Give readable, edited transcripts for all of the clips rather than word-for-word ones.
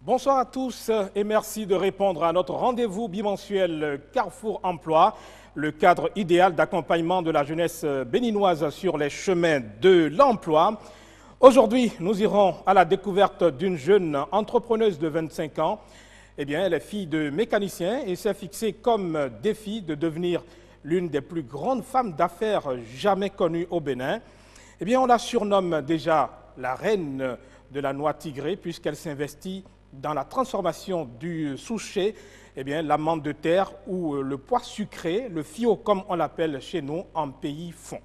Bonsoir à tous et merci de répondre à notre rendez-vous bimensuel Carrefour Emploi, le cadre idéal d'accompagnement de la jeunesse béninoise sur les chemins de l'emploi. Aujourd'hui, nous irons à la découverte d'une jeune entrepreneuse de 25 ans. Eh bien, elle est fille de mécanicien et s'est fixée comme défi de devenir l'une des plus grandes femmes d'affaires jamais connues au Bénin. Eh bien, on la surnomme déjà la reine de la noix tigrée puisqu'elle s'investit dans la transformation du souchet, eh bien, l'amande de terre ou le pois sucré, le fio comme on l'appelle chez nous en pays fond.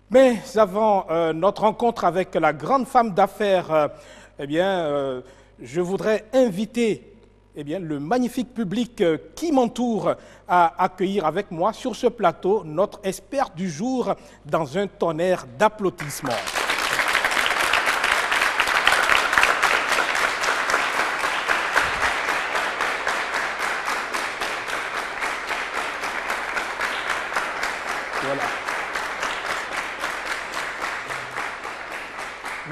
Mais avant notre rencontre avec la grande femme d'affaires, je voudrais inviter le magnifique public qui m'entoure à accueillir avec moi sur ce plateau notre expert du jour dans un tonnerre d'applaudissements. Voilà.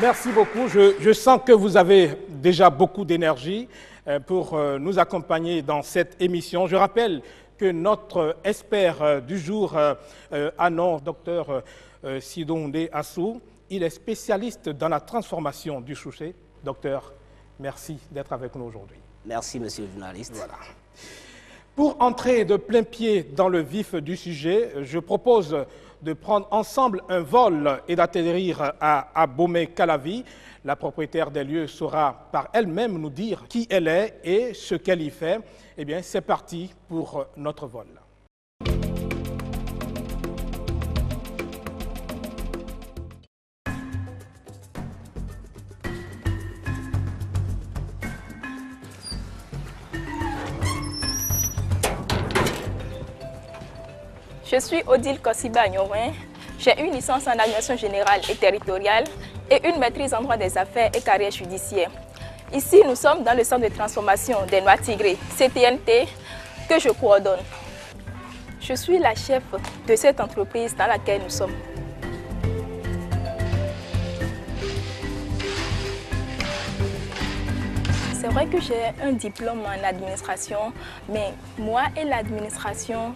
Merci beaucoup. Je sens que vous avez déjà beaucoup d'énergie pour nous accompagner dans cette émission. Je rappelle que notre expert du jour annonce Dr Sidonde Assou. Il est spécialiste dans la transformation du souchet. Docteur, merci d'être avec nous aujourd'hui. Merci, monsieur le journaliste. Voilà. Pour entrer de plein pied dans le vif du sujet, je propose de prendre ensemble un vol et d'atterrir à Bomey-Calavi. La propriétaire des lieux saura par elle-même nous dire qui elle est et ce qu'elle y fait. Eh bien, c'est parti pour notre vol. Je suis Odile Kossiba-Nyorin. J'ai une licence en administration générale et territoriale et une maîtrise en droit des affaires et carrière judiciaire. Ici, nous sommes dans le centre de transformation des noix tigrées, CTNT, que je coordonne. Je suis la chef de cette entreprise dans laquelle nous sommes. C'est vrai que j'ai un diplôme en administration, mais moi et l'administration,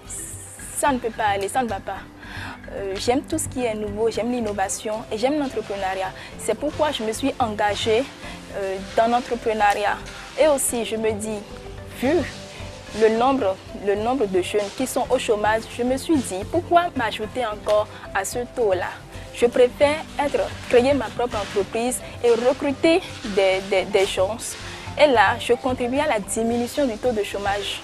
ça ne peut pas aller, ça ne va pas. J'aime tout ce qui est nouveau, j'aime l'innovation et j'aime l'entrepreneuriat. C'est pourquoi je me suis engagée dans l'entrepreneuriat. Et aussi, je me dis, vu le nombre de jeunes qui sont au chômage, je me suis dit, pourquoi m'ajouter encore à ce taux-là? Je préfère créer ma propre entreprise et recruter des gens. Et là, je contribue à la diminution du taux de chômage.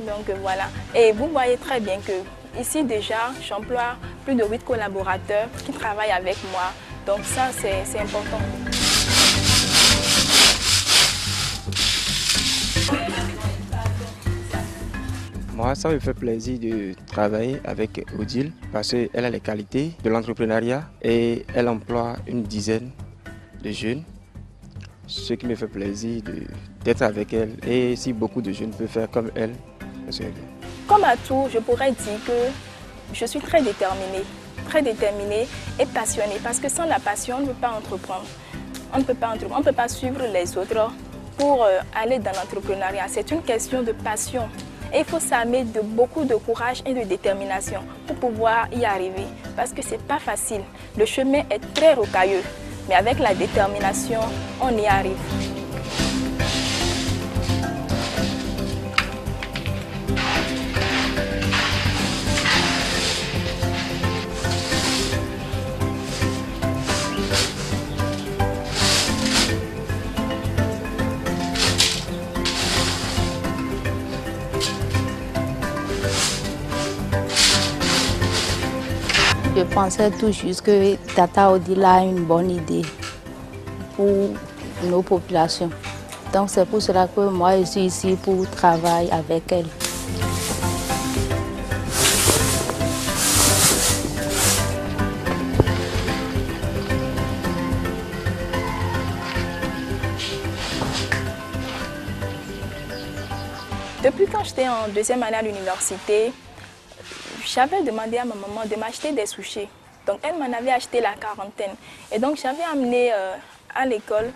Donc voilà, et vous voyez très bien que ici déjà, j'emploie plus de 8 collaborateurs qui travaillent avec moi. Donc ça, c'est important. Moi, ça me fait plaisir de travailler avec Odile parce qu'elle a les qualités de l'entrepreneuriat et elle emploie une dizaine de jeunes. Ce qui me fait plaisir d'être avec elle et si beaucoup de jeunes peuvent faire comme elle, c'est bien. Comme à tout, je pourrais dire que je suis très déterminée et passionnée parce que sans la passion, on ne peut pas entreprendre. On ne peut pas suivre les autres pour aller dans l'entrepreneuriat. C'est une question de passion. Et il faut s'armer de beaucoup de courage et de détermination pour pouvoir y arriver. Parce que ce n'est pas facile. Le chemin est très rocailleux. Mais avec la détermination, on y arrive. Je pensais tout juste que Tata Odile a une bonne idée pour nos populations. Donc c'est pour cela que moi je suis ici pour travailler avec elle. Depuis quand j'étais en deuxième année à l'université, j'avais demandé à ma maman de m'acheter des sushis. Donc elle m'en avait acheté la quarantaine. Et donc j'avais amené à l'école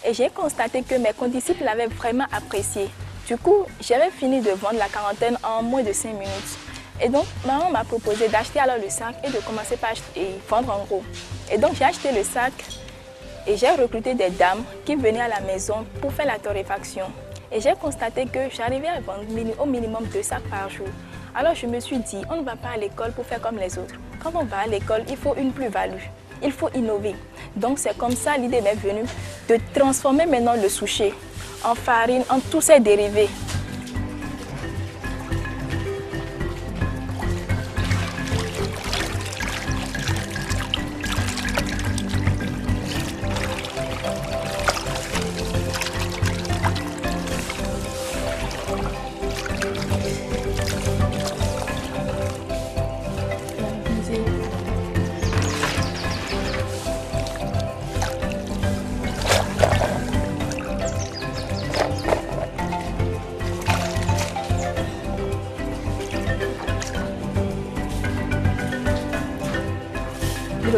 Et j'ai constaté que mes condisciples l'avaient vraiment apprécié. Du coup, j'avais fini de vendre la quarantaine en moins de 5 minutes. Et donc, maman m'a proposé d'acheter alors le sac et de commencer par vendre en gros. Et donc, j'ai acheté le sac et j'ai recruté des dames qui venaient à la maison pour faire la torréfaction. Et j'ai constaté que j'arrivais à vendre au minimum 2 sacs par jour. Alors, je me suis dit, on ne va pas à l'école pour faire comme les autres. Quand on va à l'école, il faut une plus-value. Il faut innover. Donc, c'est comme ça l'idée m'est venue de transformer maintenant le souchet en farine, en tous ses dérivés.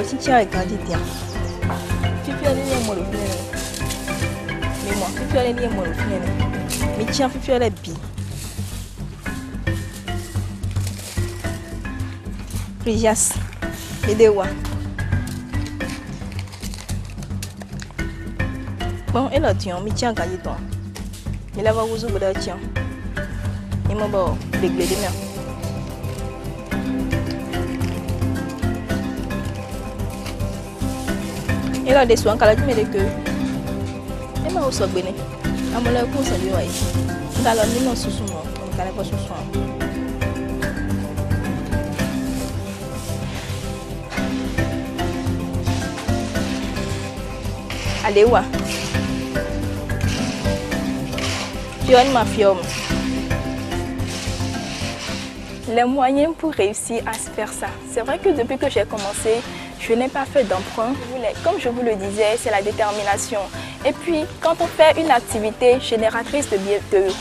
Si tu as regardé, tu peux aller lire mon film. Mais moi, tu peux aller lire mon film. Mais tu peux aller bien. Prijas, et de quoi? Bon, et là, tiens, mais tu as regardé toi. Il a va vous ouvrir, tiens. Il m'a bon, réglé des mains. Et là, des soins, quand tu me dis que et moi aussi béné, à mon lèvre pour saluer. Dans la nuit, non sous moi, on ne pas sous soi. Allez, ouais. Tu as une mafia. Les moyens pour réussir à se faire ça. C'est vrai que depuis que j'ai commencé, je n'ai pas fait d'emprunt. Comme je vous le disais, c'est la détermination. Et puis, quand on fait une activité génératrice de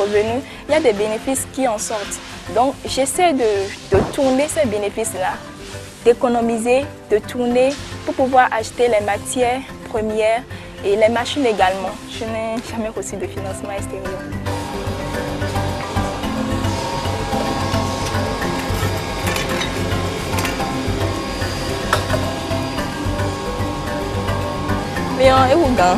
revenus, il y a des bénéfices qui en sortent. Donc, j'essaie de tourner ces bénéfices-là, d'économiser, de tourner pour pouvoir acheter les matières premières et les machines également. Je n'ai jamais reçu de financement extérieur. Bien, et où gars?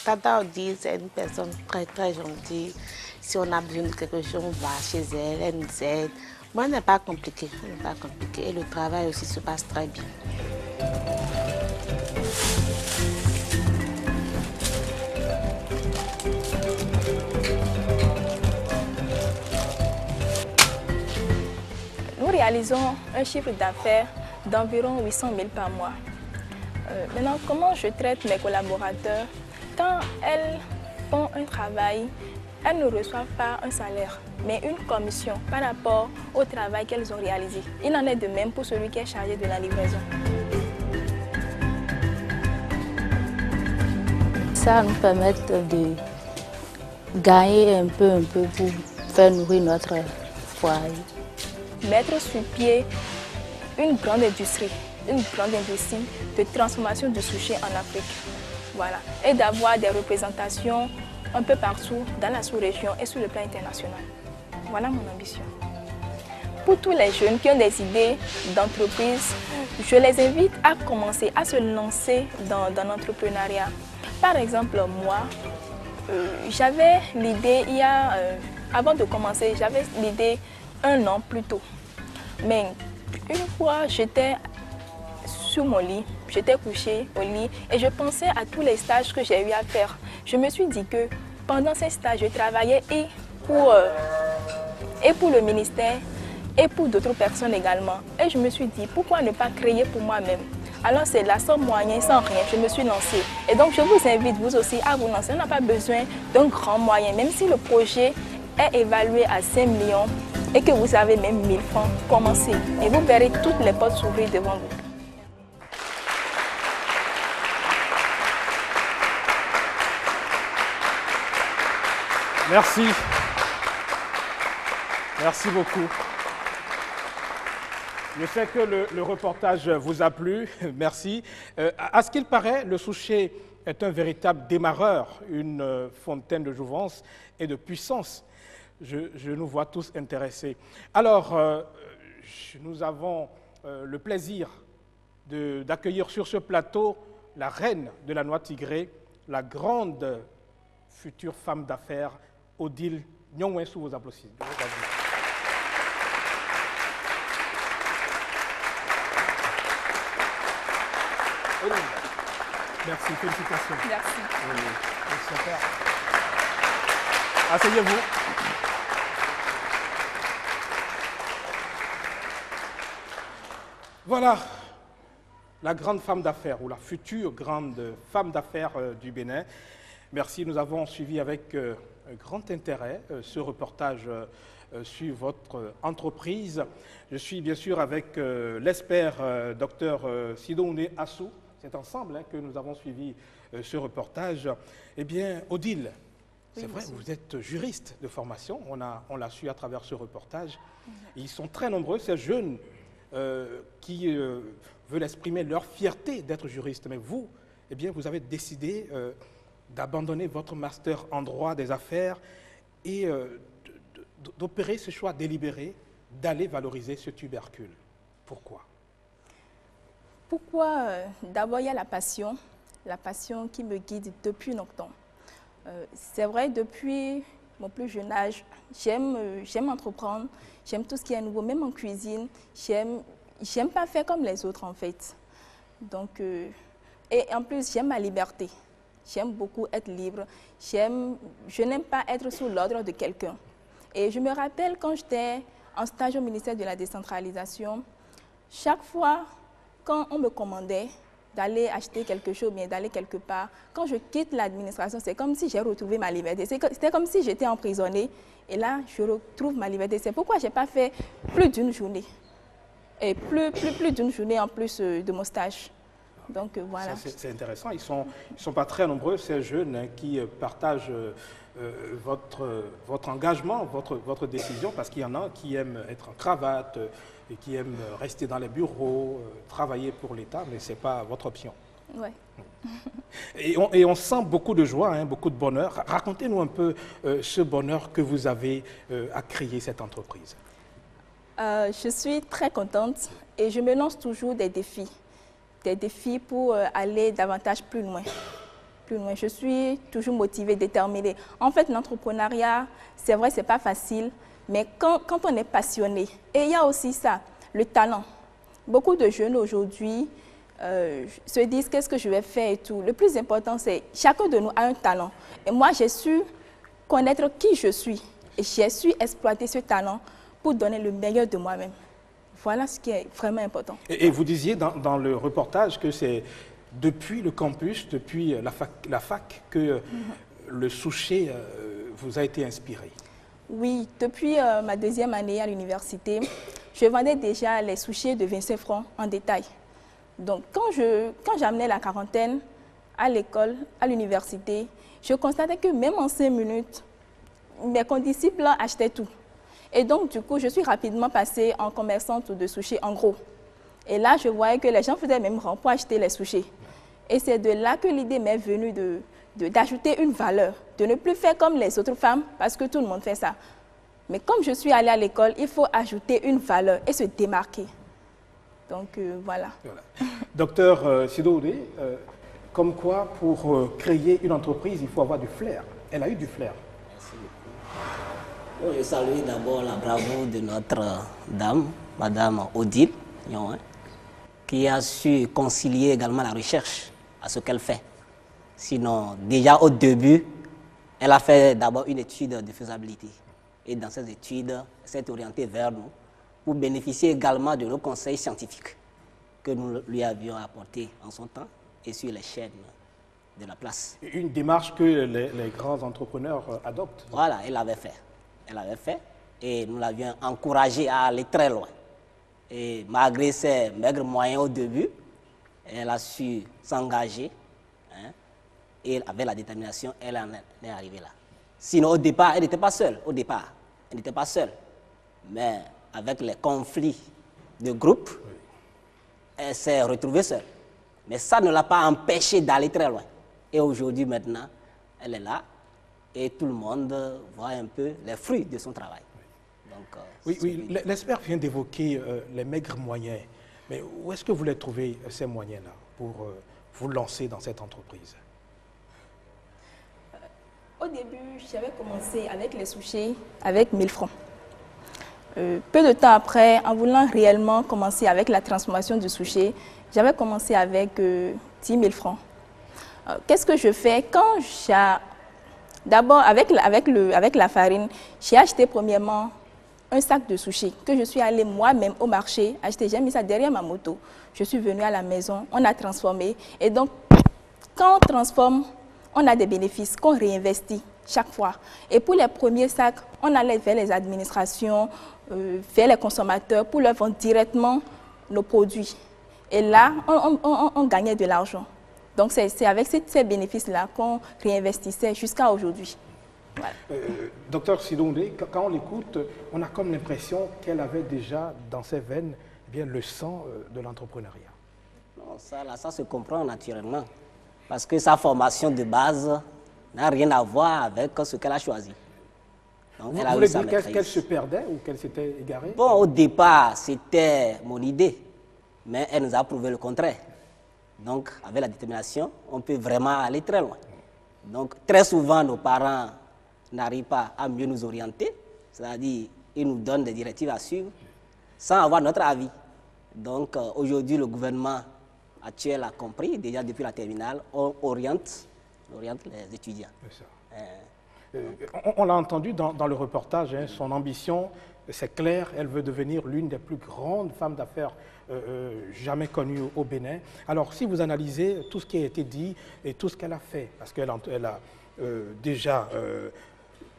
Tata Odile, c'est une personne très très gentille. Si on a besoin de quelque chose, on va chez elle, elle nous aide. Moi, elle n'est pas compliqué, Et le travail aussi se passe très bien. Nous réalisons un chiffre d'affaires d'environ 800 000 par mois. Maintenant, comment je traite mes collaborateurs? Quand elles font un travail, elles ne reçoivent pas un salaire, mais une commission par rapport au travail qu'elles ont réalisé. Il en est de même pour celui qui est chargé de la livraison. Ça nous permet de gagner un peu pour faire nourrir notre foyer. Mettre sur pied une grande industrie de transformation du suchet en Afrique. Voilà. Et d'avoir des représentations un peu partout dans la sous-région et sur le plan international. Voilà mon ambition. Pour tous les jeunes qui ont des idées d'entreprise, je les invite à commencer à se lancer dans l'entrepreneuriat. Par exemple, moi, j'avais l'idée, avant de commencer, j'avais l'idée 1 an plus tôt. Mais une fois, j'étais sur mon lit, j'étais couchée au lit et je pensais à tous les stages que j'ai eu à faire. Je me suis dit que pendant ces stages, je travaillais et pour le ministère et pour d'autres personnes également. Et je me suis dit, pourquoi ne pas créer pour moi-même? Alors c'est là, sans moyen, sans rien, je me suis lancée. Et donc je vous invite, vous aussi, à vous lancer. On n'a pas besoin d'un grand moyen, même si le projet est évalué à 5 millions et que vous avez même 1000 francs, commencez. Et vous verrez toutes les portes s'ouvrir devant vous. Merci. Merci beaucoup. Je sais que le reportage vous a plu. Merci. À ce qu'il paraît, le Souchet est un véritable démarreur, une fontaine de jouvence et de puissance. Je nous vois tous intéressés. Alors, nous avons le plaisir d'accueillir sur ce plateau la reine de la Noix Tigrée, la grande future femme d'affaires, Odile Nyongwen, sous vos applaudissements. Merci, félicitations. Merci. Super. Asseyez-vous. Voilà, la grande femme d'affaires, ou la future grande femme d'affaires du Bénin. Merci, nous avons suivi avec grand intérêt ce reportage sur votre entreprise. Je suis bien sûr avec l'expert docteur Sidoune Assou. C'est ensemble que nous avons suivi ce reportage. Eh bien, Odile, c'est vrai, vous êtes juriste de formation, on l'a su à travers ce reportage. Ils sont très nombreux, ces jeunes qui veulent exprimer leur fierté d'être juriste. Mais vous, eh bien, vous avez décidé d'abandonner votre master en droit des affaires et d'opérer ce choix délibéré d'aller valoriser ce tubercule. Pourquoi? Pourquoi? D'abord, il y a la passion qui me guide depuis longtemps. C'est vrai, depuis mon plus jeune âge, j'aime entreprendre, j'aime tout ce qui est nouveau, même en cuisine, j'aime pas faire comme les autres en fait. Donc, et en plus, j'aime ma liberté. J'aime beaucoup être libre. Je n'aime pas être sous l'ordre de quelqu'un. Et je me rappelle quand j'étais en stage au ministère de la décentralisation, chaque fois quand on me commandait d'aller acheter quelque chose, bien d'aller quelque part, quand je quitte l'administration, c'est comme si j'ai retrouvé ma liberté. C'était comme si j'étais emprisonnée et là, je retrouve ma liberté. C'est pourquoi je n'ai pas fait plus d'une journée. Et plus d'une journée en plus de mon stage. Donc voilà. C'est intéressant. Ils sont pas très nombreux, ces jeunes qui partagent votre engagement, votre décision, parce qu'il y en a qui aiment être en cravate et qui aiment rester dans les bureaux, travailler pour l'État, mais ce n'est pas votre option. Oui. Et on sent beaucoup de joie, hein, beaucoup de bonheur. Racontez-nous un peu ce bonheur que vous avez à créer cette entreprise. Je suis très contente et je me lance toujours des défis pour aller davantage plus loin. Je suis toujours motivée, déterminée. En fait, l'entrepreneuriat, c'est vrai, c'est pas facile, mais quand on est passionné, et il y a aussi ça, le talent. Beaucoup de jeunes aujourd'hui se disent qu'est-ce que je vais faire et tout. Le plus important, c'est chacun de nous a un talent. Et moi, j'ai su connaître qui je suis et j'ai su exploiter ce talent pour donner le meilleur de moi-même. Voilà ce qui est vraiment important. Et vous disiez dans le reportage que c'est depuis le campus, depuis la fac que le Souchet vous a été inspiré. Oui, depuis ma deuxième année à l'université, je vendais déjà les Souchets de 25 francs en détail. Donc quand j'amenais la quarantaine à l'école, à l'université, je constatais que même en 5 minutes, mes condisciples achetaient tout. Et donc, du coup, je suis rapidement passée en commerçante de sushis en gros. Et là, je voyais que les gens faisaient même rang pour acheter les sushis. Et c'est de là que l'idée m'est venue d'ajouter une valeur, de ne plus faire comme les autres femmes, parce que tout le monde fait ça. Mais comme je suis allée à l'école, il faut ajouter une valeur et se démarquer. Donc, voilà. Docteur Sidoune, comme quoi, pour créer une entreprise, il faut avoir du flair. Elle a eu du flair. Je salue d'abord la bravoure de notre dame, Madame Odile, qui a su concilier également la recherche à ce qu'elle fait. Sinon, déjà au début, elle a fait d'abord une étude de faisabilité. Et dans cette étude, elle s'est orientée vers nous pour bénéficier également de nos conseils scientifiques que nous lui avions apportés en son temps et sur les chaînes de la place. Une démarche que les grands entrepreneurs adoptent. Voilà, elle l'avait fait. Elle l'avait fait et nous l'avions encouragée à aller très loin. Et malgré ses maigres moyens au début, elle a su s'engager et avec la détermination, elle en est arrivée là. Sinon, au départ, elle n'était pas seule. Au départ, elle n'était pas seule. Mais avec les conflits de groupe, elle s'est retrouvée seule. Mais ça ne l'a pas empêchée d'aller très loin. Et aujourd'hui, maintenant, elle est là et tout le monde voit un peu les fruits de son travail. Donc, oui, l'expert vient d'évoquer les maigres moyens. Mais où est-ce que vous les trouvez, ces moyens-là, pour vous lancer dans cette entreprise? Au début, j'avais commencé avec les sushis, avec 1000 francs. Peu de temps après, en voulant réellement commencer avec la transformation du sushi, j'avais commencé avec 10 000 francs. Qu'est-ce que je fais quand d'abord, avec la farine, j'ai acheté premièrement un sac de sushi que je suis allée moi-même au marché acheter. J'ai mis ça derrière ma moto. Je suis venue à la maison, on a transformé. Et donc, quand on transforme, on a des bénéfices qu'on réinvestit chaque fois. Et pour les premiers sacs, on allait vers les administrations, vers les consommateurs pour leur vendre directement nos produits. Et là, on gagnait de l'argent. Donc, c'est avec ces bénéfices-là qu'on réinvestissait jusqu'à aujourd'hui. Voilà. Docteur Sidondé, quand on l'écoute, on a comme l'impression qu'elle avait déjà dans ses veines bien le sang de l'entrepreneuriat. Non, ça se comprend naturellement. Parce que sa formation de base n'a rien à voir avec ce qu'elle a choisi. Donc, Vous voulez dire qu'elle se perdait ou qu'elle s'était égarée? Bon, au départ, c'était mon idée. Mais elle nous a prouvé le contraire. Donc, avec la détermination, on peut vraiment aller très loin. Donc, très souvent, nos parents n'arrivent pas à mieux nous orienter. C'est-à-dire, ils nous donnent des directives à suivre sans avoir notre avis. Donc, aujourd'hui, le gouvernement actuel a compris, déjà depuis la terminale, on oriente les étudiants. On l'a entendu dans le reportage, hein, son ambition, c'est clair, elle veut devenir l'une des plus grandes femmes d'affaires jamais connues au Bénin. Alors, si vous analysez tout ce qui a été dit et tout ce qu'elle a fait, parce qu'elle a déjà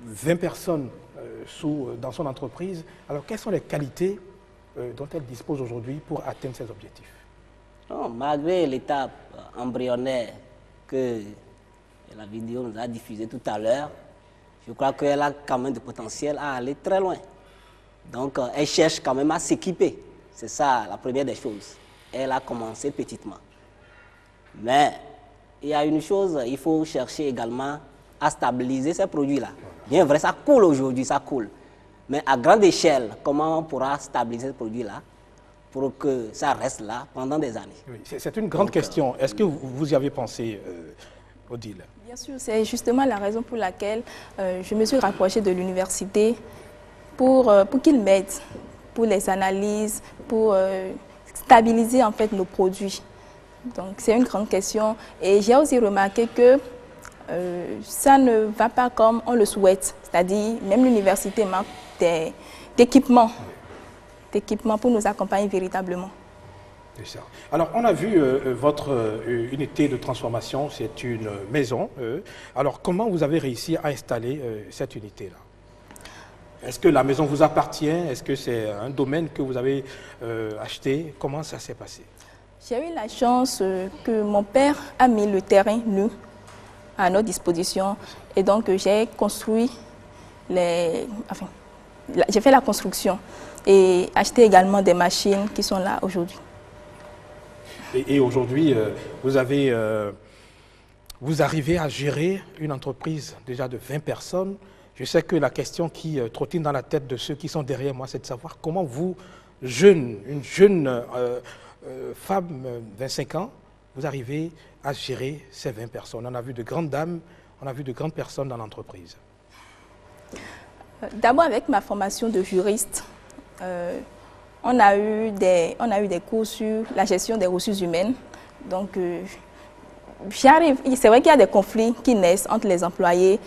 20 personnes dans son entreprise, alors quelles sont les qualités dont elle dispose aujourd'hui pour atteindre ses objectifs? Non, malgré l'étape embryonnaire que la vidéo nous a diffusée tout à l'heure, je crois qu'elle a quand même du potentiel à aller très loin. Donc, elle cherche quand même à s'équiper. C'est ça la première des choses. Elle a commencé petitement. Mais il y a une chose, il faut chercher également à stabiliser ces produits-là. Bien vrai, ça coule aujourd'hui, ça coule. Mais à grande échelle, comment on pourra stabiliser ces produits-là pour que ça reste là pendant des années? Oui, c'est une grande question. Est-ce que vous y avez pensé, Odile? Bien sûr, c'est justement la raison pour laquelle je me suis rapprochée de l'université pour qu'ils m'aident pour les analyses, pour stabiliser en fait nos produits. Donc c'est une grande question. Et j'ai aussi remarqué que ça ne va pas comme on le souhaite. C'est-à-dire, même l'université manque d'équipements pour nous accompagner véritablement. C'est ça. Alors, on a vu votre unité de transformation, c'est une maison. Alors, comment vous avez réussi à installer cette unité-là? Est-ce que la maison vous appartient? Est-ce que c'est un domaine que vous avez acheté? Comment ça s'est passé? J'ai eu la chance que mon père a mis le terrain nu à notre disposition. Et donc, j'ai construit j'ai fait la construction et acheté également des machines qui sont là aujourd'hui. Et aujourd'hui, vous arrivez à gérer une entreprise déjà de 20 personnes. Je sais que la question qui trottine dans la tête de ceux qui sont derrière moi, c'est de savoir comment vous, une jeune femme, 25 ans, vous arrivez à gérer ces 20 personnes. On a vu de grandes dames, on a vu de grandes personnes dans l'entreprise. D'abord, avec ma formation de juriste, on a eu des cours sur la gestion des ressources humaines. Donc, c'est vrai qu'il y a des conflits qui naissent entre les employés,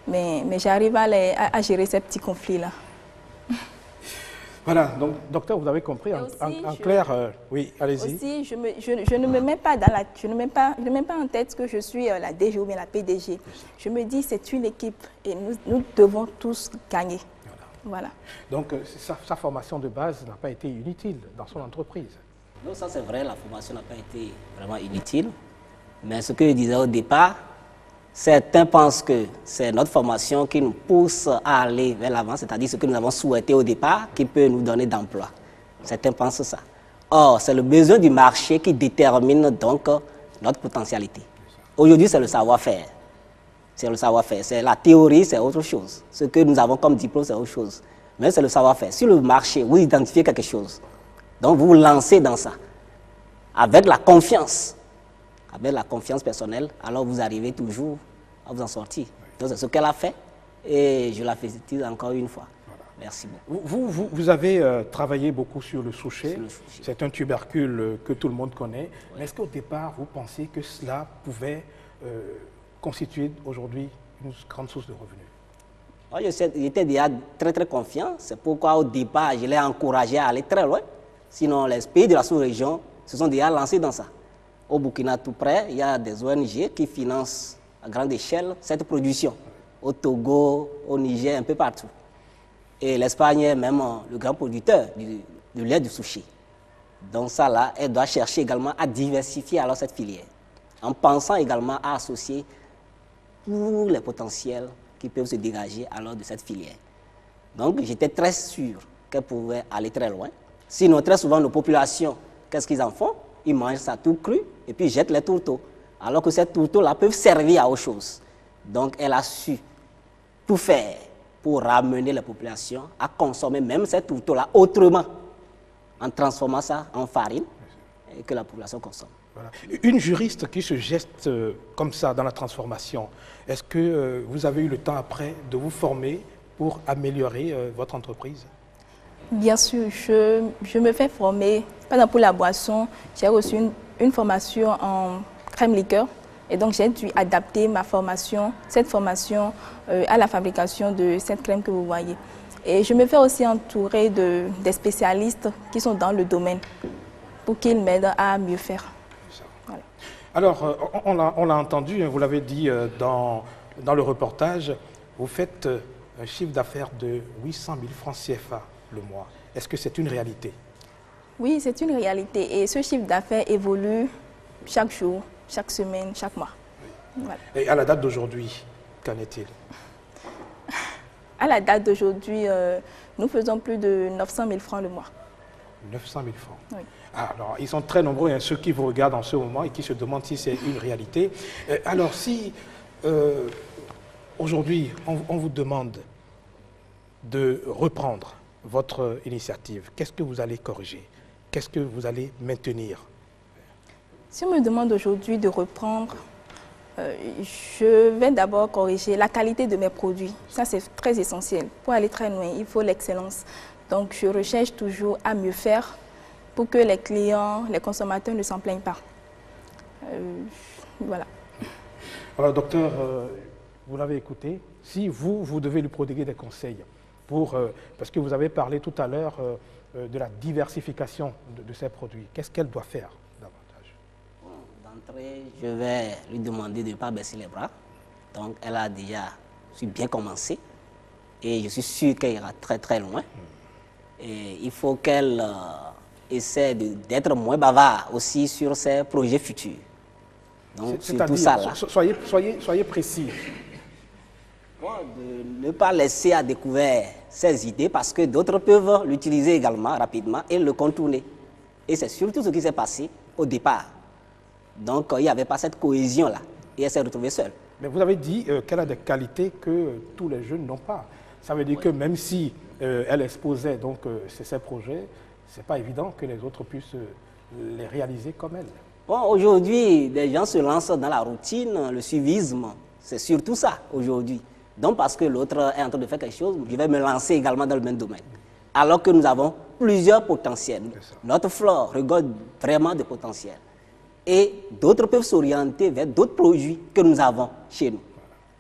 mais j'arrive à gérer ces petits conflits-là. Voilà, donc, docteur, vous avez compris en clair, oui, allez-y. Aussi, je ne me mets pas je ne mets pas en tête que je suis la DG ou bien la PDG. Je me dis c'est une équipe et nous devons tous gagner. Voilà. Donc, sa formation de base n'a pas été inutile dans son entreprise. Non, ça c'est vrai, la formation n'a pas été vraiment inutile. Mais ce que je disais au départ, Certains pensent que c'est notre formation qui nous pousse à aller vers l'avant, c'est-à-dire ce que nous avons souhaité au départ, qui peut nous donner d'emploi. Certains pensent ça. Or, c'est le besoin du marché qui détermine donc notre potentialité. Aujourd'hui, c'est le savoir-faire. C'est le savoir-faire. C'est la théorie, c'est autre chose. Ce que nous avons comme diplôme, c'est autre chose. Mais c'est le savoir-faire. Sur le marché, vous identifiez quelque chose. Donc, vous vous lancez dans ça. Avec la confiance personnelle, alors vous arrivez toujours à vous en sortir. Donc, c'est ce qu'elle a fait. Et je la félicite encore une fois. Merci beaucoup. Vous avez travaillé beaucoup sur le souchet. C'est un tubercule que tout le monde connaît. Mais est-ce qu'au départ, vous pensiez que cela pouvait constituer aujourd'hui une grande source de revenus? J'étais déjà très confiant. C'est pourquoi au départ, je l'ai encouragé à aller très loin. Sinon, les pays de la sous-région se sont déjà lancés dans ça. Au Burkina, tout près, il y a des ONG qui financent à grande échelle cette production. Au Togo, au Niger, un peu partout. Et l'Espagne est même le grand producteur du lait du sushi. Donc ça là, elle doit chercher également à diversifier alors cette filière, en pensant également à associer tous les potentiels qui peuvent se dégager alors de cette filière. Donc j'étais très sûr qu'elle pouvait aller très loin. Sinon, très souvent, nos populations, qu'est-ce qu'ils en font? Ils mangent ça tout cru et puis jettent les tourteaux. Alors que ces tourteaux-là peuvent servir à autre chose. Donc elle a su tout faire pour ramener la population à consommer même ces tourteaux-là autrement, en transformant ça en farine et que la population consomme. Voilà. Une juriste qui se geste comme ça dans la transformation, est-ce que vous avez eu le temps après de vous former pour améliorer votre entreprise? Bien sûr, je me fais former, par exemple pour la boisson, j'ai reçu une formation en crème liqueur. Et donc, j'ai dû adapter cette formation à la fabrication de cette crème que vous voyez. Et je me fais aussi entourer des spécialistes qui sont dans le domaine pour qu'ils m'aident à mieux faire. Voilà. Alors, on l'a entendu, vous l'avez dit dans le reportage, vous faites un chiffre d'affaires de 800 000 francs CFA le mois. Est-ce que c'est une réalité? Oui, c'est une réalité. Et ce chiffre d'affaires évolue chaque jour, chaque semaine, chaque mois. Voilà. Et à la date d'aujourd'hui, qu'en est-il? À la date d'aujourd'hui, nous faisons plus de 900 000 francs le mois. 900 000 francs. Oui. Alors, ils sont très nombreux, hein, ceux qui vous regardent en ce moment et qui se demandent si c'est une réalité. Alors, si aujourd'hui, on vous demande de reprendre votre initiative, qu'est-ce que vous allez corriger? Qu'est-ce que vous allez maintenir? Si on me demande aujourd'hui de reprendre, je vais d'abord corriger la qualité de mes produits. Ça, c'est très essentiel. Pour aller très loin, il faut l'excellence. Donc, je recherche toujours à mieux faire pour que les clients, les consommateurs ne s'en plaignent pas. Voilà. Alors, docteur, vous l'avez écouté. Si vous devez lui prodiguer des conseils, parce que vous avez parlé tout à l'heure de la diversification de ces produits, qu'est-ce qu'elle doit faire davantage? D'entrée, je vais lui demander de ne pas baisser les bras. Donc, elle a déjà bien commencé et je suis sûr qu'elle ira très loin. Et il faut qu'elle essaie d'être moins bavard aussi sur ses projets futurs. Donc, c'est tout ça là. Soyez précis. De ne pas laisser à découvert ses idées parce que d'autres peuvent l'utiliser également rapidement et le contourner. Et c'est surtout ce qui s'est passé au départ. Donc, il n'y avait pas cette cohésion-là et elle s'est retrouvée seule. Mais vous avez dit qu'elle a des qualités que tous les jeunes n'ont pas. Ça veut dire que même si elle exposait donc, ses projets, ce n'est pas évident que les autres puissent les réaliser comme elle. Bon, aujourd'hui, les gens se lancent dans la routine, le suivisme. C'est surtout ça aujourd'hui. Donc, parce que l'autre est en train de faire quelque chose, je vais me lancer également dans le même domaine. Alors que nous avons plusieurs potentiels. Notre flore regorge vraiment de potentiel. Et d'autres peuvent s'orienter vers d'autres produits que nous avons chez nous.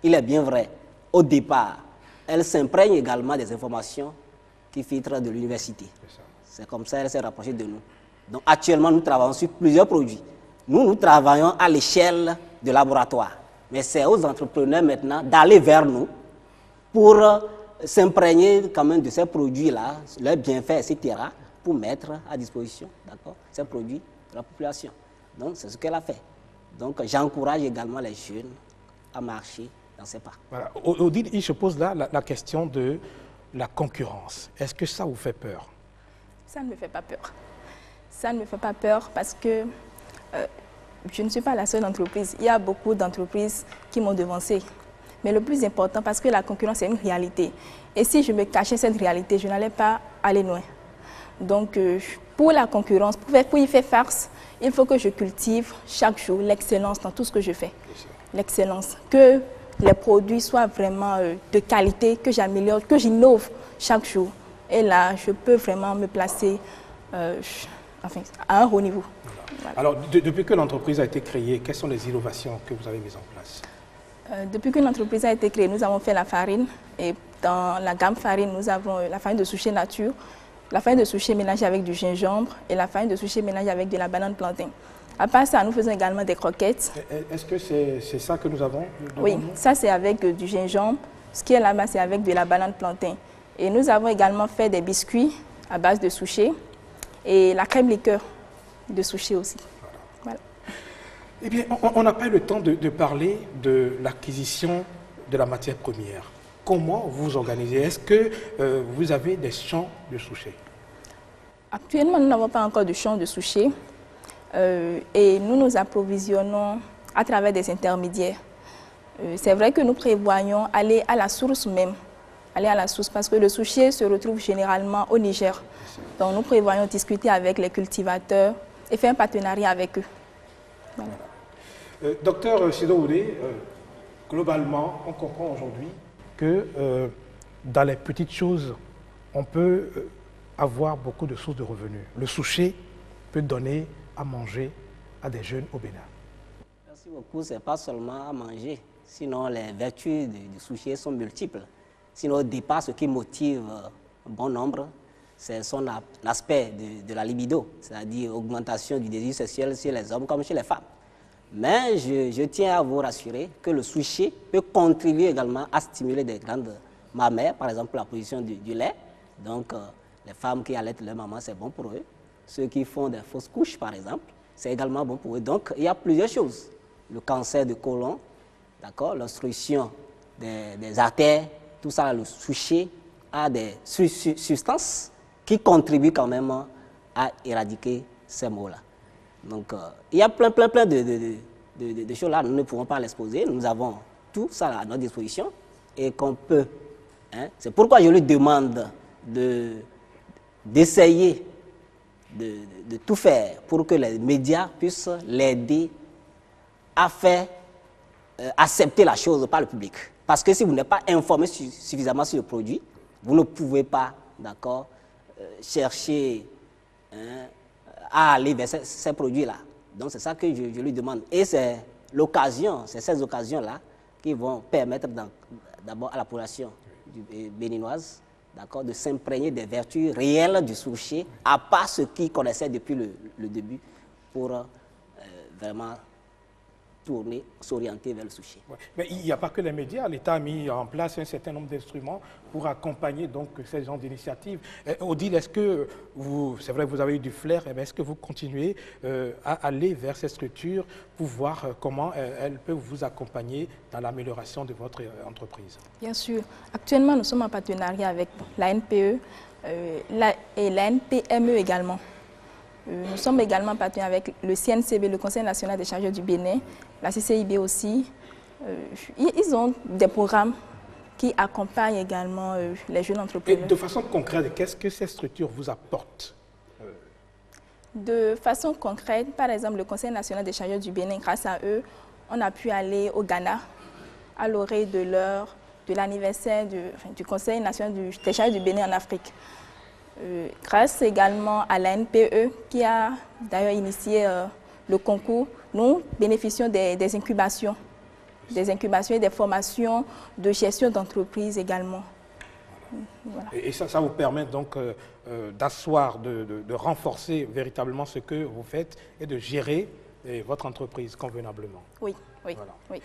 Il est bien vrai, au départ, elle s'imprègne également des informations qui filtrent de l'université. C'est comme ça qu'elle s'est rapprochée de nous. Donc, actuellement, nous travaillons sur plusieurs produits. Nous travaillons à l'échelle de laboratoire. Mais c'est aux entrepreneurs maintenant d'aller vers nous pour s'imprégner quand même de ces produits-là, leurs bienfaits, etc., pour mettre à disposition ces produits de la population. Donc, c'est ce qu'elle a fait. Donc, j'encourage également les jeunes à marcher dans ses pas. Voilà. Odile, il se pose là la question de la concurrence. Est-ce que ça vous fait peur? Ça ne me fait pas peur. Ça ne me fait pas peur parce que je ne suis pas la seule entreprise. Il y a beaucoup d'entreprises qui m'ont devancée. Mais le plus important, parce que la concurrence est une réalité. Et si je me cachais cette réalité, je n'allais pas aller loin. Donc, pour la concurrence, pour y faire face, il faut que je cultive chaque jour l'excellence dans tout ce que je fais. L'excellence. Que les produits soient vraiment de qualité, que j'améliore, que j'innove chaque jour. Et là, je peux vraiment me placer à un haut niveau. Voilà. Alors, depuis que l'entreprise a été créée, quelles sont les innovations que vous avez mises en place? Depuis que l'entreprise a été créée, nous avons fait la farine. Et dans la gamme farine, nous avons la farine de souchet nature, la farine de souchet mélangée avec du gingembre et la farine de souchet mélangée avec de la banane plantain. À part ça, nous faisons également des croquettes. Est-ce que c'est ça que nous avons? Oui, ça c'est avec du gingembre. Ce qui est là-bas, c'est avec de la banane plantain. Et nous avons également fait des biscuits à base de souchet et la crème liqueur de souchet aussi. Voilà. Eh bien, on n'a pas eu le temps de parler de l'acquisition de la matière première. Comment vous organisez? Est-ce que vous avez des champs de souchet? Actuellement, nous n'avons pas encore de champs de souchet et nous nous approvisionnons à travers des intermédiaires. C'est vrai que nous prévoyons aller à la source même, aller à la source parce que le souchet se retrouve généralement au Niger. Donc nous prévoyons discuter avec les cultivateurs et faire un partenariat avec eux. Voilà. Docteur Sido Oudé, globalement, on comprend aujourd'hui que dans les petites choses, on peut avoir beaucoup de sources de revenus. Le souchet peut donner à manger à des jeunes au Bénin. Merci beaucoup. Ce n'est pas seulement à manger, sinon les vertus du souchet sont multiples. Sinon, au départ, ce qui motive un bon nombre, c'est son aspect de la libido, c'est-à-dire augmentation du désir sexuel chez les hommes comme chez les femmes. Mais je tiens à vous rassurer que le souchet peut contribuer également à stimuler des grandes mammaires, par exemple la position du lait. Donc, les femmes qui allaitent leur maman, c'est bon pour eux. Ceux qui font des fausses couches, par exemple, c'est également bon pour eux. Donc, il y a plusieurs choses. Le cancer du côlon, d'accord, l'obstruction des artères, tout ça, le souchet a des substances qui contribuent quand même à éradiquer ces maux-là. Donc, il y a plein de choses là, nous ne pouvons pas l'exposer. Nous avons tout ça à notre disposition et qu'on peut. Hein, c'est pourquoi je lui demande d'essayer de tout faire pour que les médias puissent l'aider à faire accepter la chose par le public. Parce que si vous n'êtes pas informé suffisamment sur le produit, vous ne pouvez pas, d'accord, chercher à aller vers ces produits-là. Donc c'est ça que je lui demande. Et c'est l'occasion, c'est ces occasions-là qui vont permettre d'abord à la population béninoise, d'accord, de s'imprégner des vertus réelles du souchet, à part ceux qui connaissaient depuis le début, pour vraiment tourner, s'orienter vers le souchet. Ouais. Mais il n'y a pas que les médias. L'État a mis en place un certain nombre d'instruments pour accompagner donc ces genres d'initiatives. Odile, est-ce que vous, c'est vrai que vous avez eu du flair, mais est-ce que vous continuez à aller vers ces structures pour voir comment elles peuvent vous accompagner dans l'amélioration de votre entreprise? Bien sûr. Actuellement, nous sommes en partenariat avec la NPE et la NPME également. Nous sommes également partenaires avec le CNCB, le Conseil national des chargeurs du Bénin, la CCIB aussi. Ils ont des programmes qui accompagnent également les jeunes entrepreneurs. Et de façon concrète, qu'est-ce que ces structures vous apportent? De façon concrète, par exemple, le Conseil national des chargeurs du Bénin, grâce à eux, on a pu aller au Ghana à l'orée de l'anniversaire du Conseil national des chargeurs du Bénin en Afrique. Grâce également à la NPE qui a d'ailleurs initié le concours, nous bénéficions des incubations et des formations de gestion d'entreprise également. Voilà. Et ça vous permet donc d'asseoir, de renforcer véritablement ce que vous faites et de gérer votre entreprise convenablement. Oui. Voilà. Oui.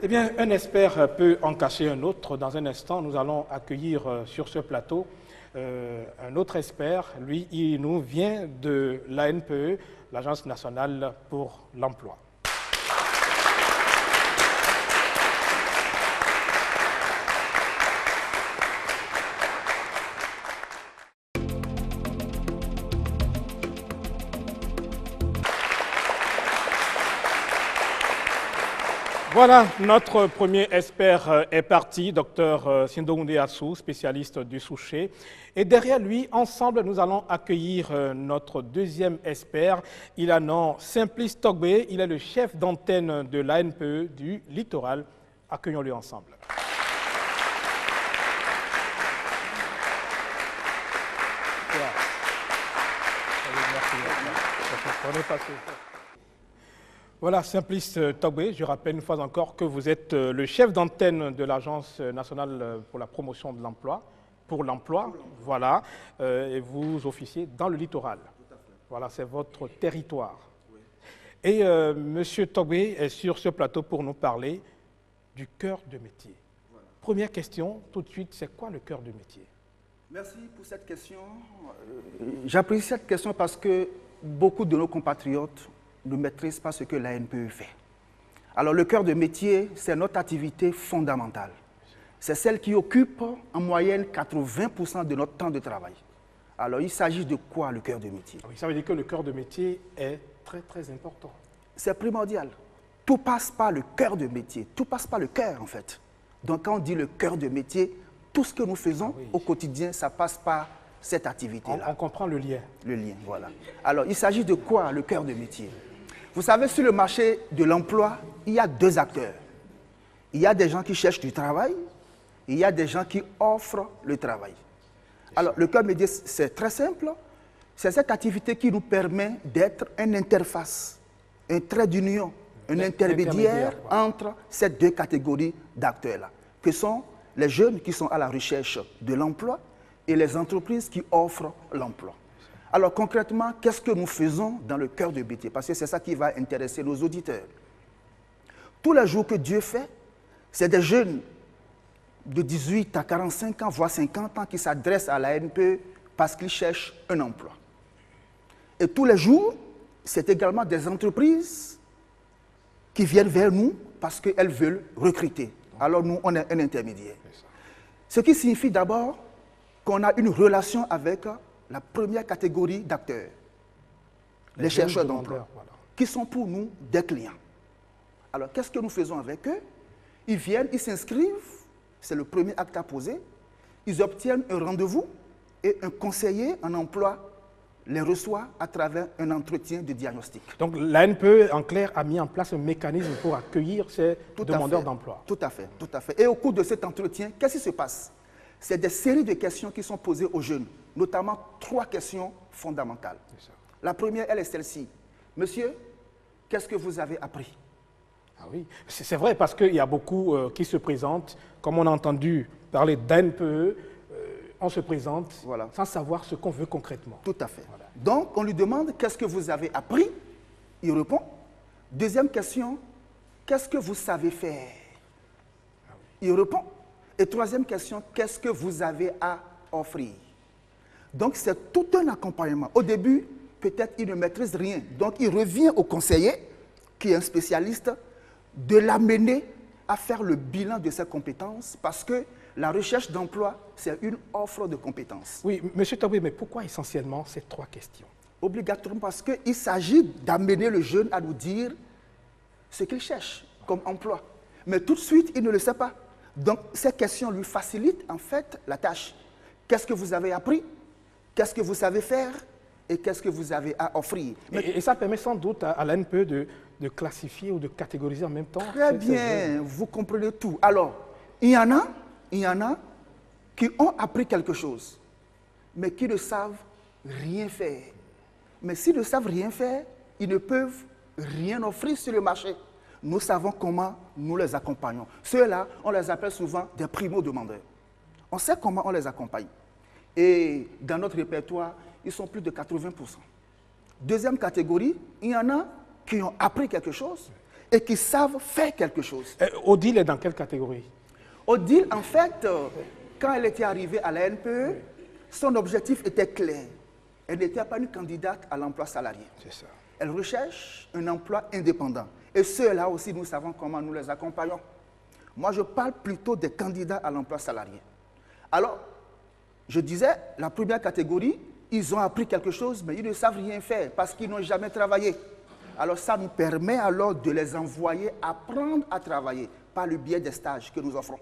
Eh bien, un expert peut en cacher un autre. Dans un instant, nous allons accueillir sur ce plateau un autre expert. Lui, il nous vient de l'ANPE, l'Agence nationale pour l'emploi. Voilà, notre premier expert est parti, Dr Sindounde Assou, spécialiste du Souchet. Et derrière lui, ensemble, nous allons accueillir notre deuxième expert. Il a nom Simplice Togbe, il est le chef d'antenne de l'ANPE du littoral. Accueillons-le ensemble. Voilà, Simplice Togbe, je rappelle une fois encore que vous êtes le chef d'antenne de l'Agence nationale pour la promotion de l'emploi, pour l'emploi, voilà, et vous officiez dans le littoral. Voilà, c'est votre territoire. Et M. Togbe est sur ce plateau pour nous parler du cœur de métier. Première question, tout de suite, c'est quoi le cœur de métier? Merci pour cette question. J'apprécie cette question parce que beaucoup de nos compatriotes ne maîtrisent pas ce que l'ANPE fait. Alors, le cœur de métier, c'est notre activité fondamentale. C'est celle qui occupe en moyenne 80% de notre temps de travail. Alors, il s'agit de quoi, le cœur de métier? Oui, ça veut dire que le cœur de métier est très, très important. C'est primordial. Tout passe par le cœur de métier. Tout passe par le cœur, en fait. Donc, quand on dit le cœur de métier, tout ce que nous faisons au quotidien, ça passe par cette activité-là. On comprend le lien. Le lien, voilà. Alors, il s'agit de quoi, le cœur de métier? Vous savez, sur le marché de l'emploi, il y a deux acteurs. Il y a des gens qui cherchent du travail, et il y a des gens qui offrent le travail. Alors, le cœur de métier, c'est très simple. C'est cette activité qui nous permet d'être une interface, un trait d'union, un intermédiaire entre ces deux catégories d'acteurs-là, que sont les jeunes qui sont à la recherche de l'emploi et les entreprises qui offrent l'emploi. Alors concrètement, qu'est-ce que nous faisons dans le cœur de métier? Parce que c'est ça qui va intéresser nos auditeurs. Tous les jours que Dieu fait, c'est des jeunes de 18 à 45 ans, voire 50 ans, qui s'adressent à l'ANPE parce qu'ils cherchent un emploi. Et tous les jours, c'est également des entreprises qui viennent vers nous parce qu'elles veulent recruter. Alors nous, on est un intermédiaire. Ce qui signifie d'abord qu'on a une relation avec la première catégorie d'acteurs, les chercheurs d'emploi, qui sont pour nous des clients. Alors, qu'est-ce que nous faisons avec eux? Ils viennent, ils s'inscrivent, c'est le premier acte à poser, ils obtiennent un rendez-vous et un conseiller en emploi les reçoit à travers un entretien de diagnostic. Donc, l'ANPE, en clair, a mis en place un mécanisme pour accueillir ces demandeurs d'emploi. Tout à fait, tout à fait. Et au cours de cet entretien, qu'est-ce qui se passe? C'est des séries de questions qui sont posées aux jeunes, notamment 3 questions fondamentales. La première, elle est celle-ci. Monsieur, qu'est-ce que vous avez appris? Ah oui, c'est vrai parce qu'il y a beaucoup qui se présentent. Comme on a entendu parler d'ANPE, on se présente sans savoir ce qu'on veut concrètement. Tout à fait. Voilà. Donc, on lui demande qu'est-ce que vous avez appris? Il répond. Deuxième question, qu'est-ce que vous savez faire? Il répond. Et troisième question, qu'est-ce que vous avez à offrir? Donc, c'est tout un accompagnement. Au début, peut-être il ne maîtrise rien. Donc, il revient au conseiller, qui est un spécialiste, de l'amener à faire le bilan de ses compétences, parce que la recherche d'emploi, c'est une offre de compétences. Oui, M. Togbe, mais pourquoi essentiellement ces 3 questions? Obligatoirement parce qu'il s'agit d'amener le jeune à nous dire ce qu'il cherche comme emploi. Mais tout de suite, il ne le sait pas. Donc, ces questions lui facilitent en fait la tâche. Qu'est-ce que vous avez appris? Qu'est-ce que vous savez faire? Et qu'est-ce que vous avez à offrir? Et ça permet sans doute à l'ANPE de classifier ou de catégoriser en même temps. Très bien, vous comprenez tout. Alors, il y en a qui ont appris quelque chose, mais qui ne savent rien faire. Mais s'ils ne savent rien faire, ils ne peuvent rien offrir sur le marché. Nous savons comment nous les accompagnons. Ceux-là, on les appelle souvent des primo-demandeurs. On sait comment on les accompagne. Et dans notre répertoire, ils sont plus de 80%. Deuxième catégorie, il y en a qui ont appris quelque chose et qui savent faire quelque chose. Odile est dans quelle catégorie? Odile, en fait, quand elle était arrivée à la NPE, son objectif était clair. Elle n'était pas une candidate à l'emploi salarié. C'est ça. Elle recherche un emploi indépendant. Et ceux-là aussi, nous savons comment nous les accompagnons. Moi, je parle plutôt des candidats à l'emploi salarié. Alors, je disais, la première catégorie, ils ont appris quelque chose, mais ils ne savent rien faire parce qu'ils n'ont jamais travaillé. Alors ça nous permet alors de les envoyer apprendre à travailler par le biais des stages que nous offrons.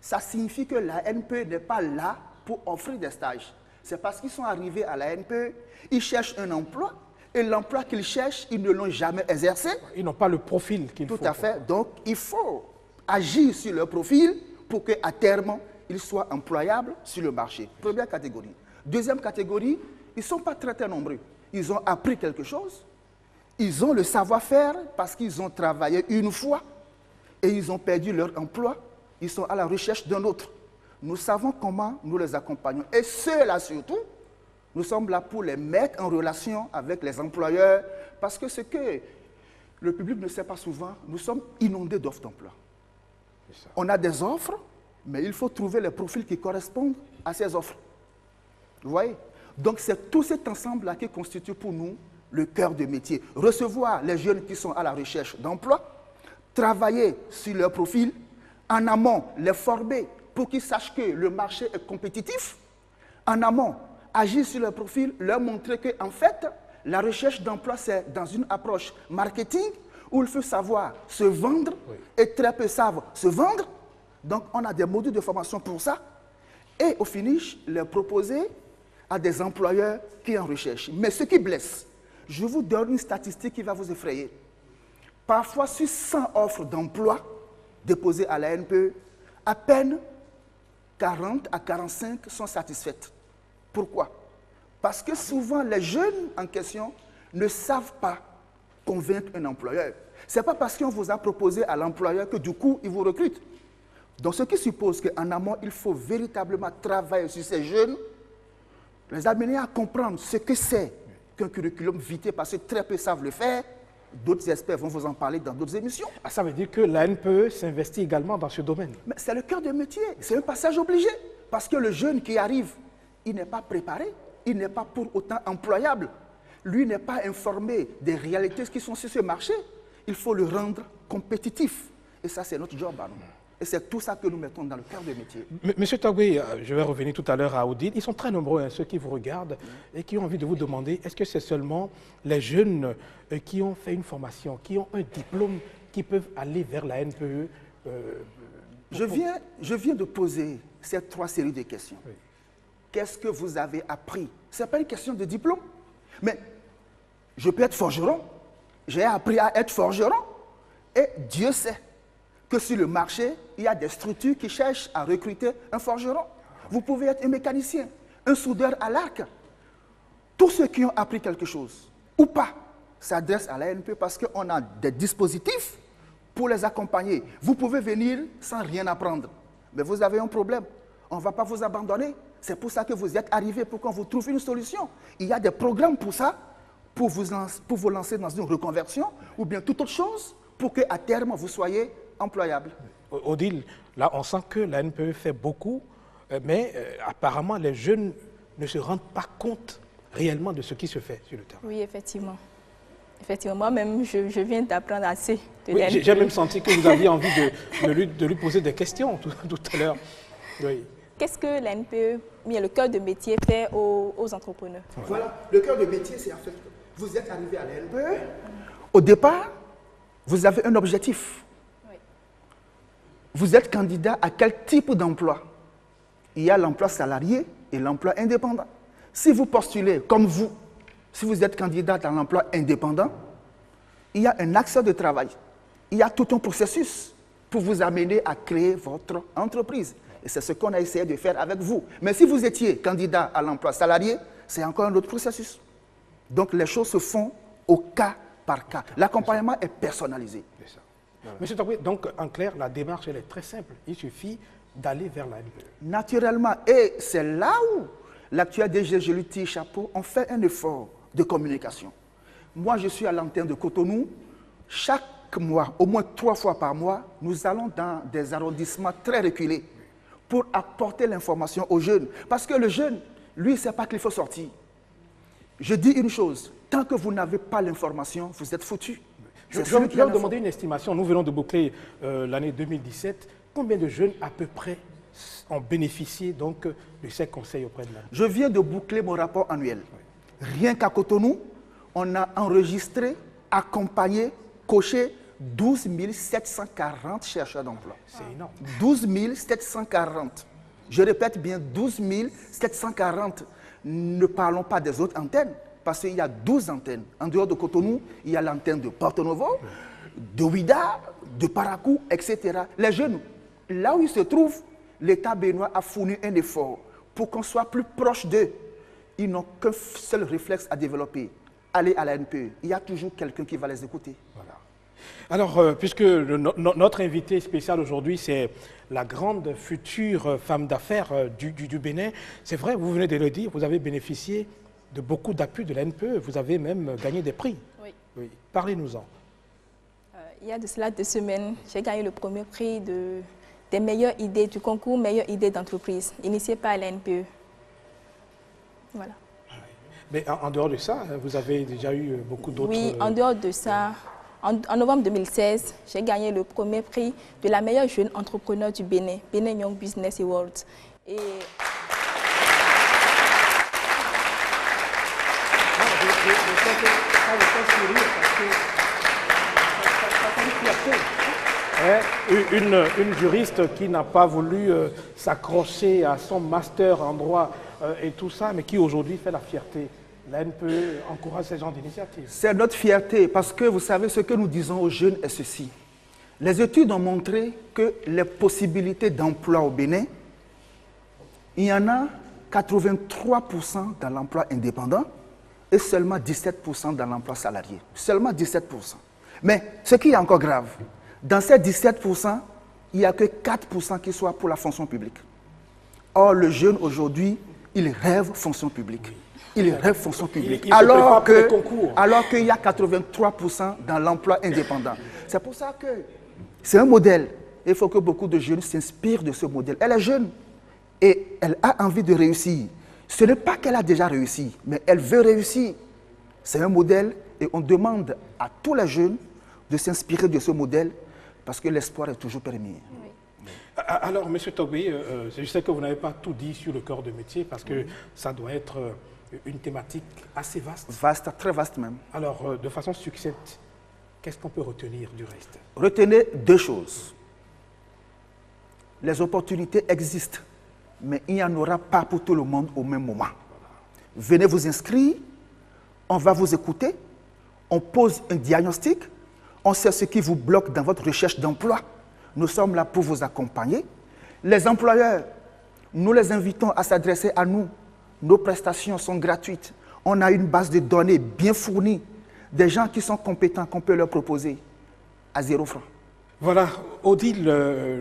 Ça signifie que la NPE n'est pas là pour offrir des stages. C'est parce qu'ils sont arrivés à la NPE, ils cherchent un emploi, et l'emploi qu'ils cherchent, ils ne l'ont jamais exercé. Ils n'ont pas le profil qu'il faut. Tout à fait. Donc, il faut agir sur leur profil pour qu'à terme, ils soient employables sur le marché. Première catégorie. Deuxième catégorie, ils ne sont pas très, très nombreux. Ils ont appris quelque chose, ils ont le savoir-faire parce qu'ils ont travaillé une fois et ils ont perdu leur emploi. Ils sont à la recherche d'un autre. Nous savons comment nous les accompagnons. Et ceux-là surtout, nous sommes là pour les mettre en relation avec les employeurs parce que ce que le public ne sait pas souvent, nous sommes inondés d'offres d'emploi. On a des offres, mais il faut trouver les profils qui correspondent à ces offres. Vous voyez? Donc c'est tout cet ensemble-là qui constitue pour nous le cœur de métier. Recevoir les jeunes qui sont à la recherche d'emploi, travailler sur leur profil, en amont les former pour qu'ils sachent que le marché est compétitif, en amont agir sur leur profil, leur montrer qu'en fait, la recherche d'emploi, c'est dans une approche marketing où il faut savoir se vendre et très peu savent se vendre. Donc, on a des modules de formation pour ça. Et au finish, les proposer à des employeurs qui en recherchent. Mais ce qui blesse, je vous donne une statistique qui va vous effrayer. Parfois, sur 100 offres d'emploi déposées à la NPE, à peine 40 à 45 sont satisfaites. Pourquoi? Parce que souvent, les jeunes en question ne savent pas convaincre un employeur. Ce n'est pas parce qu'on vous a proposé à l'employeur que du coup, il vous recrute. Donc, ce qui suppose qu'en amont, il faut véritablement travailler sur ces jeunes, les amener à comprendre ce que c'est qu'un curriculum vitae, parce que très peu savent le faire. D'autres experts vont vous en parler dans d'autres émissions. Ah, ça veut dire que la NPE s'investit également dans ce domaine. Mais c'est le cœur de métier, c'est un passage obligé. Parce que le jeune qui arrive, il n'est pas préparé, il n'est pas pour autant employable. Lui n'est pas informé des réalités qui sont sur ce marché. Il faut le rendre compétitif. Et ça, c'est notre job à nous. Et c'est tout ça que nous mettons dans le cœur de métier. Monsieur Tagwe, je vais revenir tout à l'heure à Odile. Ils sont très nombreux, ceux qui vous regardent et qui ont envie de vous demander, est-ce que c'est seulement les jeunes qui ont fait une formation, qui ont un diplôme, qui peuvent aller vers la NPE Je viens de poser ces 3 séries de questions. Oui. Qu'est-ce que vous avez appris? Ce n'est pas une question de diplôme. Mais je peux être forgeron. J'ai appris à être forgeron. Et Dieu sait que sur le marché, il y a des structures qui cherchent à recruter un forgeron. Vous pouvez être un mécanicien, un soudeur à l'arc. Tous ceux qui ont appris quelque chose, ou pas, s'adressent à la NPE parce qu'on a des dispositifs pour les accompagner. Vous pouvez venir sans rien apprendre, mais vous avez un problème. On ne va pas vous abandonner. C'est pour ça que vous êtes arrivés, pour qu'on vous trouve une solution. Il y a des programmes pour ça, pour vous lancer dans une reconversion, ou bien toute autre chose, pour qu'à terme, vous soyez employable. Odile, là, on sent que la NPE fait beaucoup, mais apparemment, les jeunes ne se rendent pas compte réellement de ce qui se fait sur le terrain. Oui, effectivement. Effectivement, moi-même, je viens d'apprendre assez de oui, j'ai même senti que vous aviez envie de lui poser des questions tout à l'heure. Oui. Qu'est-ce que la NPE, le cœur de métier, fait aux entrepreneurs? Voilà, le cœur de métier, c'est en fait, vous êtes arrivé à la NPE, au départ, vous avez un objectif. Oui. Vous êtes candidat à quel type d'emploi? Il y a l'emploi salarié et l'emploi indépendant. Si vous postulez comme vous, si vous êtes candidat à l'emploi indépendant, il y a un axe de travail. Il y a tout un processus pour vous amener à créer votre entreprise. Et c'est ce qu'on a essayé de faire avec vous. Mais si vous étiez candidat à l'emploi salarié, c'est encore un autre processus. Donc les choses se font au cas par cas. L'accompagnement est personnalisé. C'est ça. Voilà. Monsieur Tagwe, donc en clair, la démarche elle est très simple. Il suffit d'aller vers la NPE. Naturellement. Et c'est là où l'actuel DG, je lui tire chapeau, on fait un effort de communication. Moi, je suis à l'antenne de Cotonou. Chaque mois, au moins 3 fois par mois, nous allons dans des arrondissements très reculés pour apporter l'information aux jeunes. Parce que le jeune, lui, il ne sait pas qu'il faut sortir. Je dis une chose, tant que vous n'avez pas l'information, vous êtes foutu. Je vais vous demander une estimation. Nous venons de boucler l'année 2017. Combien de jeunes à peu près ont bénéficié donc, de ces conseils auprès de la... Je viens de boucler mon rapport annuel. Oui. Rien qu'à Cotonou, on a enregistré accompagné, coché 12 740 chercheurs d'emploi. C'est énorme. 12 740. Je répète bien, 12 740. Ne parlons pas des autres antennes, parce qu'il y a 12 antennes. En dehors de Cotonou, il y a l'antenne de Porto Novo, de Ouida, de Parakou, etc. Les jeunes, là où ils se trouvent, l'État béninois a fourni un effort pour qu'on soit plus proche d'eux. Ils n'ont qu'un seul réflexe à développer, aller à la NPE. Il y a toujours quelqu'un qui va les écouter. Voilà. Alors, puisque notre invité spécial aujourd'hui, c'est la grande future femme d'affaires du Bénin, c'est vrai, vous venez de le dire, vous avez bénéficié de beaucoup d'appuis de la NPE, vous avez même gagné des prix. Oui. Oui. Parlez-nous-en. Il y a de cela 2 semaines, j'ai gagné le premier prix des meilleures idées, du concours meilleures idées d'entreprise, initié par la NPE. Voilà. Mais en dehors de ça, vous avez déjà eu beaucoup d'autres... Oui, en dehors de ça, en novembre 2016, j'ai gagné le premier prix de la meilleure jeune entrepreneur du Bénin, Bénin Young Business Awards. Et... Une juriste qui n'a pas voulu s'accrocher à son master en droit et tout ça, mais qui aujourd'hui fait la fierté. La NPE encourage ce genre d'initiative. C'est notre fierté, parce que vous savez, ce que nous disons aux jeunes est ceci. Les études ont montré que les possibilités d'emploi au Bénin, il y en a 83% dans l'emploi indépendant et seulement 17% dans l'emploi salarié. Seulement 17%. Mais ce qui est encore grave, dans ces 17%, il n'y a que 4% qui soient pour la fonction publique. Or, le jeune aujourd'hui, il rêve fonction publique. Il rêve fonction publique. Alors qu'il y a 83% dans l'emploi indépendant. C'est pour ça que c'est un modèle. Il faut que beaucoup de jeunes s'inspirent de ce modèle. Elle est jeune et elle a envie de réussir. Ce n'est pas qu'elle a déjà réussi, mais elle veut réussir. C'est un modèle et on demande à tous les jeunes de s'inspirer de ce modèle parce que l'espoir est toujours permis. Oui. Alors, M. Tobé, je sais que vous n'avez pas tout dit sur le corps de métier parce que ça doit être une thématique assez vaste. Vaste, très vaste même. Alors, de façon succincte, qu'est-ce qu'on peut retenir du reste? Retenez 2 choses. Les opportunités existent, mais il n'y en aura pas pour tout le monde au même moment. Venez vous inscrire, on va vous écouter, on pose un diagnostic, on sait ce qui vous bloque dans votre recherche d'emploi. Nous sommes là pour vous accompagner. Les employeurs, nous les invitons à s'adresser à nous. Nos prestations sont gratuites. On a une base de données bien fournie. Des gens qui sont compétents qu'on peut leur proposer à 0 francs. Voilà, Odile,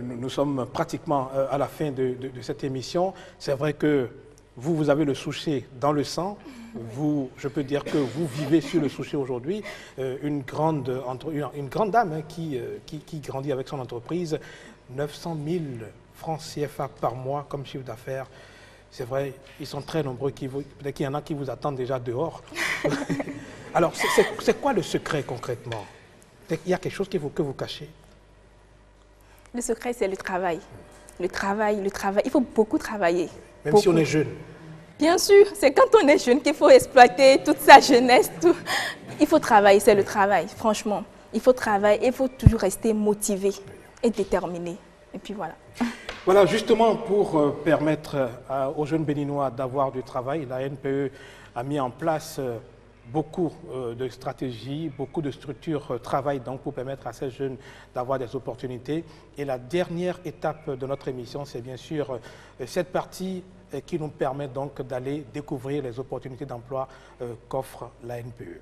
nous sommes pratiquement à la fin de cette émission. C'est vrai que vous avez le souchet dans le sang. Vous, je peux dire que vous vivez sur le souchet aujourd'hui. Une grande dame hein, qui grandit avec son entreprise. 900 000 francs CFA par mois comme chiffre d'affaires. C'est vrai, ils sont très nombreux. Peut-être qu'il y en a qui vous attendent déjà dehors. Alors, c'est quoi le secret concrètement? Il y a quelque chose que vous cachez? Le secret, c'est le travail. Le travail. Il faut beaucoup travailler. Même si on est jeune. Bien sûr, c'est quand on est jeune qu'il faut exploiter toute sa jeunesse. Tout. Il faut travailler, c'est le travail, franchement. Il faut travailler et il faut toujours rester motivé et déterminé. Et puis voilà. Voilà, justement pour permettre aux jeunes béninois d'avoir du travail, la NPE a mis en place beaucoup de stratégies, beaucoup de structures travail donc pour permettre à ces jeunes d'avoir des opportunités. Et la dernière étape de notre émission, c'est bien sûr cette partie qui nous permet donc d'aller découvrir les opportunités d'emploi qu'offre la NPE.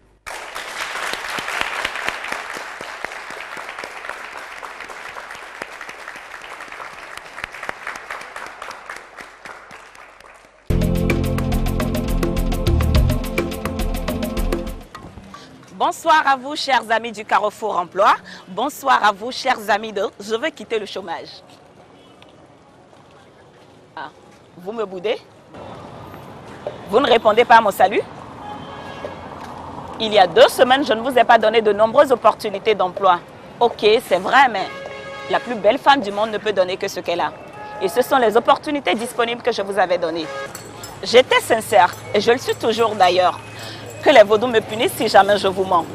Bonsoir à vous, chers amis du Carrefour Emploi. Bonsoir à vous, chers amis de « Je veux quitter le chômage ». Ah, vous me boudez? Vous ne répondez pas à mon salut? Il y a 2 semaines, je ne vous ai pas donné de nombreuses opportunités d'emploi. Ok, c'est vrai, mais la plus belle femme du monde ne peut donner que ce qu'elle a. Et ce sont les opportunités disponibles que je vous avais données. J'étais sincère, et je le suis toujours d'ailleurs. Que les vaudous me punissent si jamais je vous mens.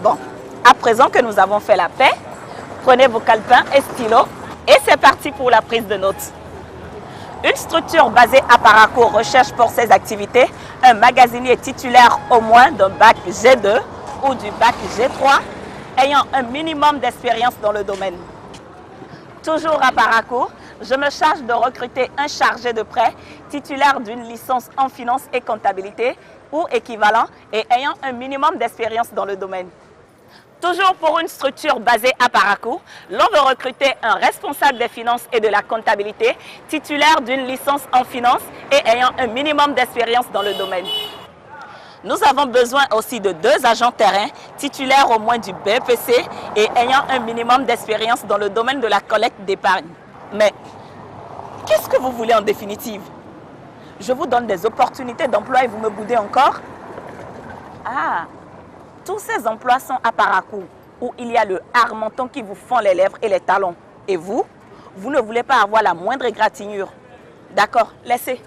Bon, à présent que nous avons fait la paix, prenez vos calepins et stylos et c'est parti pour la prise de notes. Une structure basée à Paracourt recherche pour ses activités un magasinier titulaire au moins d'un bac G2 ou du bac G3 ayant un minimum d'expérience dans le domaine. Toujours à Paracourt, je me charge de recruter un chargé de prêt titulaire d'une licence en finance et comptabilité ou équivalent et ayant un minimum d'expérience dans le domaine. Toujours pour une structure basée à Paracourt, l'on veut recruter un responsable des finances et de la comptabilité titulaire d'une licence en finance et ayant un minimum d'expérience dans le domaine. Nous avons besoin aussi de 2 agents terrain titulaires au moins du BPC et ayant un minimum d'expérience dans le domaine de la collecte d'épargne. Mais qu'est-ce que vous voulez en définitive? Je vous donne des opportunités d'emploi et vous me boudez encore? Ah, tous ces emplois sont à Paracourt, où il y a le harmenton qui vous fend les lèvres et les talons. Et vous, vous ne voulez pas avoir la moindre égratignure. D'accord, laissez.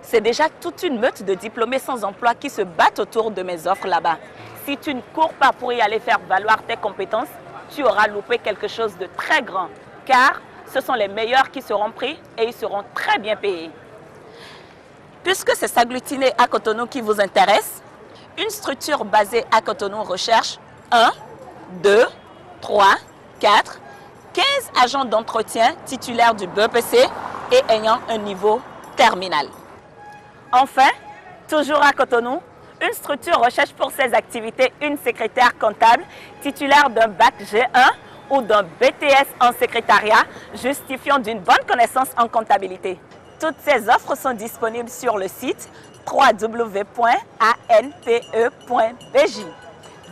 C'est déjà toute une meute de diplômés sans emploi qui se battent autour de mes offres là-bas. Si tu ne cours pas pour y aller faire valoir tes compétences, tu auras loupé quelque chose de très grand. Car ce sont les meilleurs qui seront pris et ils seront très bien payés. Puisque c'est s'agglutiner à Cotonou qui vous intéresse, une structure basée à Cotonou recherche 1, 2, 3, 4, 15 agents d'entretien titulaires du BPC et ayant un niveau terminal. Enfin, toujours à Cotonou, une structure recherche pour ses activités une secrétaire comptable titulaire d'un bac G1 ou d'un BTS en secrétariat justifiant d'une bonne connaissance en comptabilité. Toutes ces offres sont disponibles sur le site www.anpe.bj.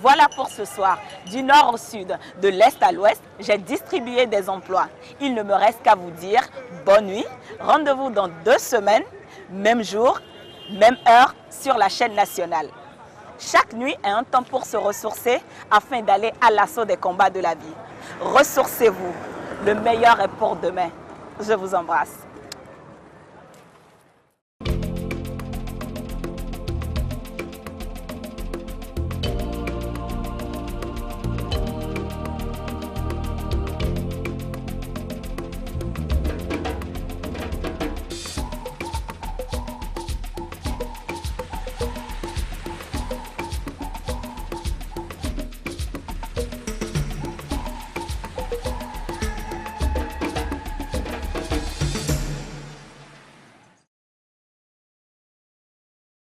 Voilà pour ce soir. Du nord au sud, de l'est à l'ouest, j'ai distribué des emplois. Il ne me reste qu'à vous dire bonne nuit. Rendez-vous dans 2 semaines, même jour, même heure sur la chaîne nationale. Chaque nuit est un temps pour se ressourcer afin d'aller à l'assaut des combats de la vie. Ressourcez-vous. Le meilleur est pour demain. Je vous embrasse.